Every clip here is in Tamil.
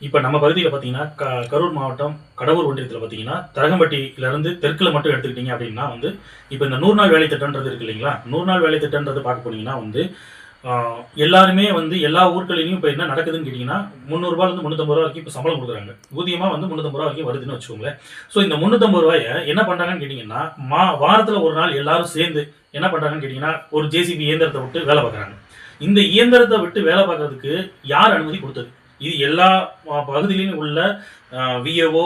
இப்ப நம்ம பகுதியில பார்த்தீங்கன்னா, கரூர் மாவட்டம் கடவூர் ஒன்றியத்தில பார்த்தீங்கன்னா, தரங்கம்பட்டியிலருந்து தெற்குல மட்டும் எடுத்துக்கிட்டீங்க அப்டின்னா வந்து, இப்ப இந்த 100 நாள் வேலை திட்டம்ன்றது இருக்கு இல்லைங்களா? 100 நாள் வேலை திட்டம்ன்றது பார்க்க போனீங்கன்னா வந்து, ஆ எல்லாருமே வந்து எல்லா ஊர்கள்லயும் இப்ப என்ன நடக்குதுன்னு கேட்டீங்கன்னா, ரூ. 300லேருந்து ரூ. 350 வரைக்கும் இப்ப சம்பளம் குடுக்குறாங்க. ஊதியமா வந்து ரூ. 350 வரைக்கும் வருதுன்னு வச்சுக்கோங்களேன். ஸோ இந்த ரூ. 350 என்ன பண்றாங்கன்னு கேட்டீங்கன்னா, வாரத்துல ஒரு நாள் எல்லாரும் சேர்ந்து என்ன பண்றாங்கன்னு கேட்டீங்கன்னா, ஒரு ஜேசிபி இயந்திரத்த விட்டு வேல பார்க்குறாங்க. இந்த இயந்திரத்த விட்டு வேல பார்க்கறதுக்கு யார் அனுமதி குடுத்தது? இது எல்லா பகுதியிலும் உள்ள விஏஓ,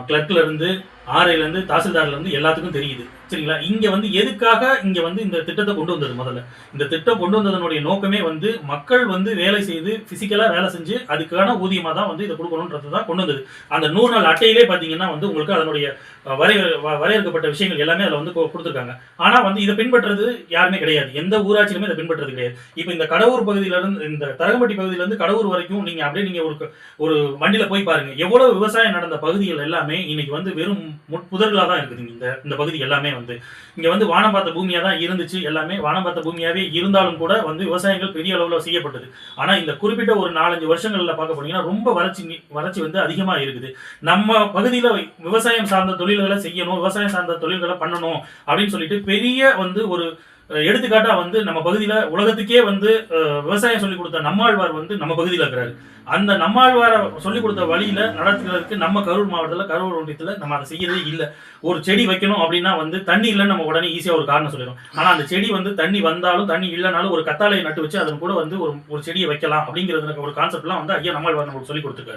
கிளர்க்ல இருந்து, ஆர்ஐலேருந்து, தாசில்தார்லேருந்து எல்லாத்துக்கும் தெரியுது. சரிங்களா? இங்க வந்து எதுக்காக இங்க வந்து இந்த திட்டத்த கொண்டு வந்தது முதல்ல? இந்த திட்டம் கொண்டு வந்ததனுடைய நோக்கமே வந்து மக்கள் வந்து வேலை செய்து, பிசிக்கலா வேலை செஞ்சு, அதுக்கான ஊதியமா தான் வந்து இத குடுக்கணும்ன்றது தான் கொண்டு வந்தது. அந்த 100 நாள் அட்டையிலே பார்த்தீங்கன்னா வந்து உங்களுக்கு அதனுடைய வரையறுக்கப்பட்ட விஷயங்கள் எல்லாமே அதுல வந்து குடுத்துருக்காங்க. ஆனா வந்து இத பின்பற்றது யாருமே கிடையாது. எந்த ஊராட்சியிலுமே இத பின்பற்றது கிடையாது. இப்ப இந்த கடவூர் பகுதியிலிருந்து இந்த தரங்கம்பட்டி பகுதியிலிருந்து கடவூர் வரைக்கும் நீங்க அப்படியே நீங்க ஒரு ஒரு வண்டியில போய் பாருங்க. எவ்வளவு விவசாயம் நடந்த பகுதிகள் எல்லாமே இன்னைக்கு வந்து வெறும் முட்புதர்களா தான் இருக்குது. இந்த இந்த பகுதி எல்லாமே வந்து இங்க வந்து வானம் பார்த்த பூமியா தான் இருந்துச்சு. எல்லாமே வானம் பார்த்த பூமியாவே இருந்தாலும் கூட வந்து விவசாயங்கள் பெரிய அளவுல செய்யப்பட்டது. ஆனா இந்த குறிப்பிட்ட ஒரு 4, 5 வருஷங்கள்ல பார்க்க போனீங்கன்னா ரொம்ப வறட்சி வந்து அதிகமா இருக்குது. நம்ம பகுதியில விவசாயம் சார்ந்த தொழில்களை செய்யணும், விவசாயம் சார்ந்த தொழில்களை பண்ணணும் அப்படின்னு சொல்லிட்டு பெரிய வந்து ஒரு எடுத்துக்காட்டா வந்து நம்ம பகுதியில உலகத்துக்கே வந்து விவசாயம் சொல்லிக் கொடுத்த நம்மாழ்வார் வந்து நம்ம பகுதியில இருக்கிறாரு. அந்த நம்மாழ்வார சொல்லிக் கொடுத்த வழியில நடத்துறதுக்கு நம்ம கரூர் மாவட்டத்துல, கரூர் ஒன்றியத்துல நம்ம அதை செய்யறதே இல்ல. ஒரு செடி வைக்கணும் அப்படின்னா வந்து தண்ணி இல்லைன்னு நம்ம உடனே ஈஸியா ஒரு காரணம் சொல்லிடும். ஆனா அந்த செடி வந்து தண்ணி வந்தாலும் தண்ணி இல்லைனாலும் ஒரு கத்தாழையை நட்டு வச்சு அதன் கூட வந்து ஒரு ஒரு செடியை வைக்கலாம் அப்படிங்கிறது ஒரு கான்செப்ட்லாம் வந்து ஐயா நம்மாழ்வார் நமக்கு சொல்லிக் கொடுத்துருக்காரு.